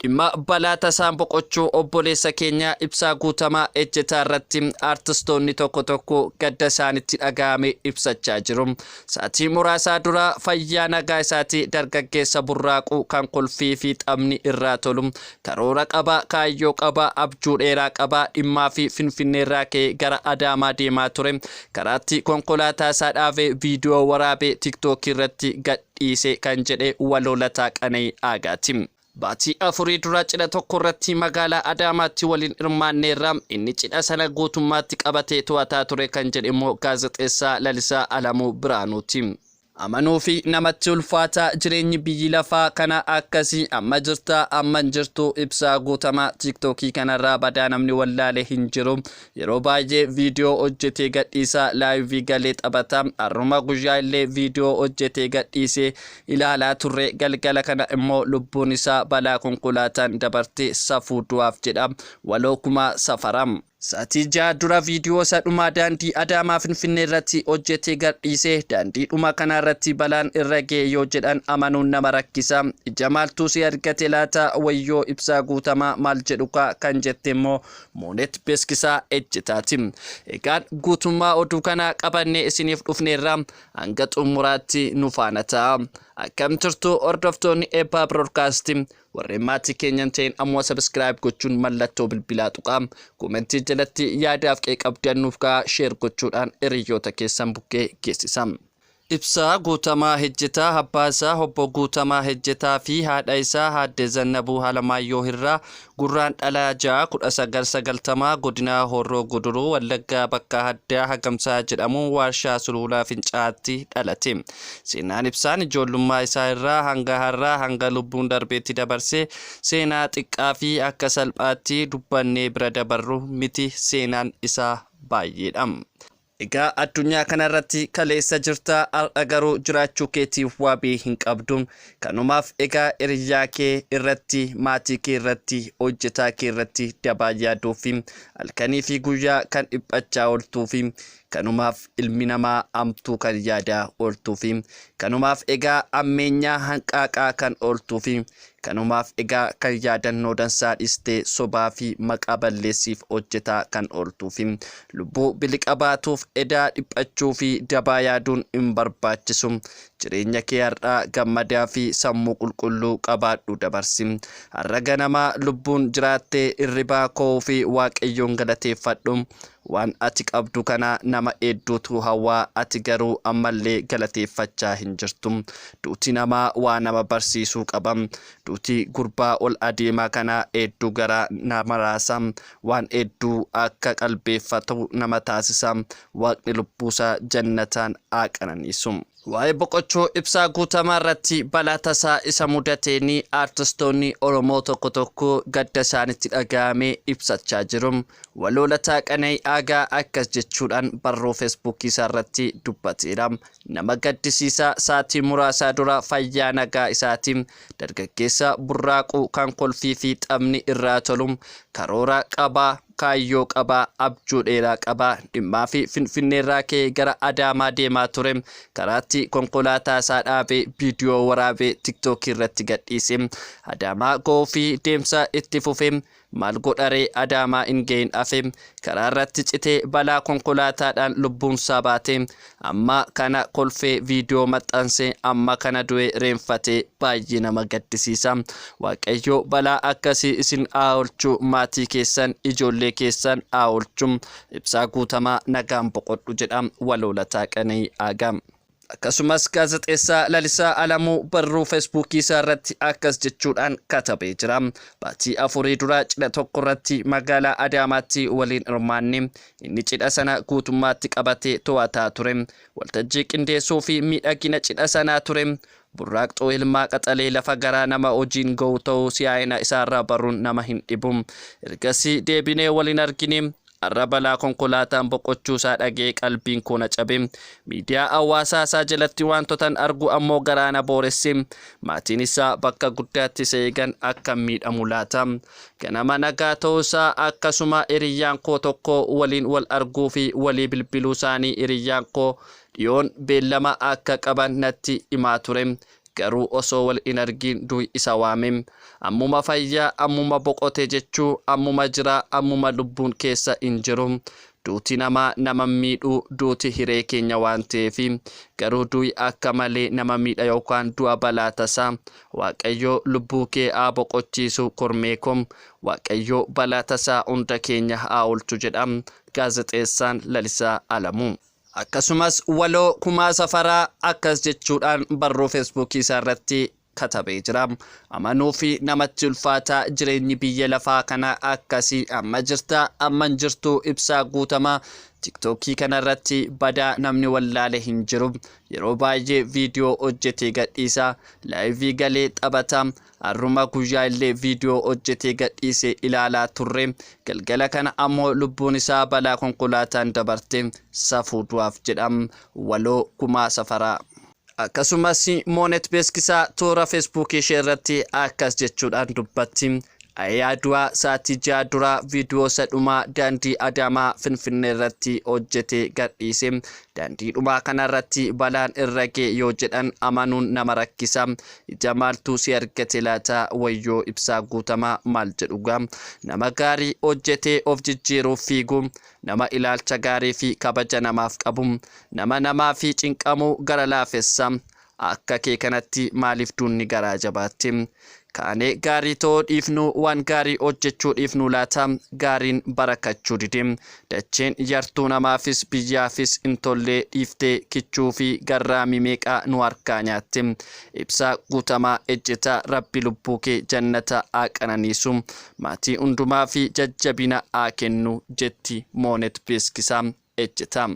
dhimma balaa tasaan boqochuu obboleessa keenya Ibsaa Guutamaa ejjetaa irratti artistoonni tokko gadda isaanitti dhaga'ame ibsachaa jiru. Saatii muraasaa dura fayyaa nagaa isaatii dargaggeessa burraaquu kan kolfii fi xabni irraa tolu karoora qaba, kaayyoo qaba, abjuu dheeraa qaba, dhimmaa fi finfinneerraa ka'ee gara Adaamaa deemaa ture. Karaatti konkolaataa isaa dhaabee viidiyoo waraabee TikTok irratti gadhiise kan jedhe Waloolataa Qana'ii Aagaati. Baatii afurii dura cidha tokko irratti magaalaa Adaamaatti waliin hirmaanneerra. Inni cidha sana guutummaatti qabatee to'ataa ture kan jedhe immoo gaazexeessaa Lalisaa Alamuu Biraanuuti. Amanuu fi namatti ulfaataa jireenyi biyyi lafaa kana akkasii amma jirta amma jirtu Ibsaa Guutamaa TikTokii kanarraa badaa namni wallaalee hin jiru. Yeroo baay'ee viidiyoo hojjetee gadhiisaa laayivii galee taphata. Har'uma guyyaa illee viidiyoo hojjetee gadhiisee ilaalaa turre. Galgala kana immoo lubbuun isaa balaa konkolaataan dabartee safuu du'aaf jedha. Waloo Kumaa Safaram. Saatii jaha dura viidiyoo isa dhumaa daandii Adaamaa Finfinnee irratti hojjetee gadhiisee daandii dhumaa kana irratti balaan irra ga'e yoo jedhan amanuun nama rakkisa. Ija maaltu si argate laata wayyoo Ibsaa Guutamaa maal jedhu kan jette immoo Moonet Beeskisaa Ejjetaati. Egaan guutummaa oduu kana qabannee isiniif dhufneerra hanga xumuraatti nu faana ta'a. Akkam turtu hordoftoonni Eebaa Broadcasting warreen maatii keenyan ta'in ammoo subscribe gochuun mallattoo bilbilaa tuqaa komentii jalatti yaadaaf qabdannuuf share gochuudhaan hiriyoota keessan bukkee geessisa. Ibsaa Guutamaa Ejjetaa abbaa isaa Obbo Guutamaa Ejjetaa fi haadha isaa Aadde Zannabuu Alamaayyoo irraa gurraan dhalaa 1990 godina Horroo Guduruu Wallaggaa bakka Addaa Hagamsaa jedhamu warshaa Sululaa Fincaatti dhalate. Seenaan Ibsaan ijoollummaa isaa irraa hanga har'aa hanga lubbuun darbeetti dabarsee seenaa xiqqaa fi akka salphaatti dubbannee bira dabarru miti. Seenaan isaa baay'eedha. Egaa addunyaa kanarratti kaleessa jirta har'a garuu jiraachuu keetiif waabii hin qabdu. Kanumaaf egaa hiriyaa kee irratti maatii kee irratti hojjetaa kee irratti dabaa yaaduu fi halkanii fi guyyaa kan dhiphachaa ooltuu fi kanumaaf ilmi namaa amtuu kan yaadaa ooltuu fi kanumaaf egaa ammeenyaa hanqaaqaa kan ooltuu fi kanumaaf egaa kan yaadannoo dansaa dhistee sobaa fi maqaa balleessiif hojjetaa kan ooltuu fi lubbuu biliqa baatuuf edaa dhiphachuu fi dabaa yaaduun hin barbaachisu. Jireenya kee har'aa gammadaa fi sammuu qulqulluu qabaadhu dabarsi. Har'a ganamaa lubbuun jiraattee irribaa koo fi Waaqayyoon galateeffadhu. Waan ati qabdu kana nama hedduutu hawaa ati garuu ammallee galateeffachaa hin jirtu. Duuti namaa waa nama barsiisuu qaba. Duuti gurbaa ol adeemaa kana hedduu gara nama raasa. Waan hedduu akka qalbeeffatu nama taasisa. Waaqni lubbuusaa jannataan haa qananiisu. Waa'ee boqochuu Ibsaa Guutamaa irratti balaa tasaa isa mudateeni artistoonni Oromoo tokko gadda isaanitti dhaga'ame ibsachaa jiru. Waloolataa Qana'ii Aagaa akkas jechuudhaan barruu Facebook isaa irratti dubbateera. Nama gaddisiisaa saatii muraasaa dura fayyaa nagaa isaatiin dargaggeessa burraaquu kan kolfii fi xabni irraa tolu karoora qaba, kaayyoo qaba, abjuu dheeraa qaba, dhimmaa fi finfinneerraa ka'ee gara Adaamaa deemaa ture. Karaatti konkolaataa isaa dhaabee viidiyoo waraabee TikTok irratti gadhiise. Adaamaa ga'uu fi deemsa itti fufe. Maal godharee Adaamaa hin ga'in hafe. Karaa irratti citee balaa konkolaataadhaan lubbuun isaa baate. Amma kana kolfee viidiyoo maxxanse, amma kana du'e reenfatee baay'ee nama gaddisiisa. Waaqayyo balaa akkasii isin haa oolchu, maatii keessan ijoollee keessan haa oolchu. Ibsaa Guutamaa nagaan boqodhu jedha Waloolataa Qana'ii Aagaa. Akkasumas gaazexeessaa Lalisaa Alamuu barruu Facebook isaa irratti akkas jechuudhaan katabee jira. Baatii afurii dura cidha tokko irratti magaalaa Adaamaatti waliin hirmaanne. Inni cidha sana guutummaatti qabatee to'ataa ture. Waltajjii qindeessuu fi miidhagina cidha sanaa ture. Burraaqxoo ilmaa qaxalee lafa garaa nama hojiin ga'u ta'uu siyaa'ina isaarraa baruun nama hin dhibu. Ergasii deebinee waliin argine. Har'a balaa konkolaataan boqochuu isaa dhagee qalbiin koo na cabe. Miidiyaa hawaasaa isaa jalatti wantoota argu ammoo garaana booresse. Maatiin isaa bakka guddaatti isa eegan akka miidhamu laata. Ganama nagaa ta'uusaa akkasuma hiriyyaan koo tokko waliin wal arguu fi walii bilbiluu isaanii hiriyyaan koo dhiyoon beellama akka qaban natti himaa ture. garuu osoo wal hin argin du'i isa waame. Ammuma fayyaa ammuma boqote jechuu ammuma jira ammuma lubbuun keessa hin jiru. Duuti nama miidhuu duuti hiree keenya waan ta'eef garuu du'i akka malee nama miidha yookaan du'a balaa tasaa. Waaqayyo lubbuu kee haa boqochiisu kormee kom. Waaqayyo balaa tasaa hunda keenya haa oolchu jedha gaazexeessaan Lalisaa Alamuu. Akkasumas waloo kumaa safaraa akkas jechuudhaan barruu feesbuukii isaa irratti katabee jira. Amanuu fi namatti ulfaataa jireenyi biyya lafaa kana akkasii amma jirta amman jirtu ibsaa guutamaa TikTokii kanarratti badaa namni wallaale hin jiru. Yeroo baay'ee viidiyoo hojjetee gadhiisa, laayivii galee taphata. Har'uma guyyaa illee viidiyoo hojjetee gadhiise ilaalaa turre. Galgala kana ammoo lubbuun isaa balaa konkolaataan dabarte safuu du'aaf jedham waloo kumaa safaraa. Akkasumas Moonet beeksisaa toora feesbuukii ishee irratti akkas jechuudhaan dubbatti. Ayyaadua sa'aatii 6 dura viidiyoo sadhumaa daandii Adaamaa Finfinnee irratti hojjetee gadhiise. Daandii dhumaa kanarratti balaan irra ga'e yoo jedhan amanuun nama rakkisa. Ija maaltu si argate laata wayyoo ibsaa guutamaa maal jedhuga. Nama gaarii hojjetee of jijjiiruuf fiigu, nama ilaalcha gaarii fi kabaja namaaf qabu, nama namaa fi cinqamu gara laafessa. Akka kee kanatti maaliif duunni garaa jabaatte? Kaanee gaarii ta'uu dhiifnu waan gaarii hojjechuu dhiifnu laata gaariin barakachuu dide. Dacheen yartuu namaafis biyyaafis hin tolle dhiiftee kichuu fi garraamii meeqaa nu harkaa nyaatte. Ibsaa guutamaa ejjetaa Rabbi lubbuu kee jannata haa qananiisu. Maatii hundumaa fi jajjabina haa kennu jetti Moonet beeksisaa ejjetaa.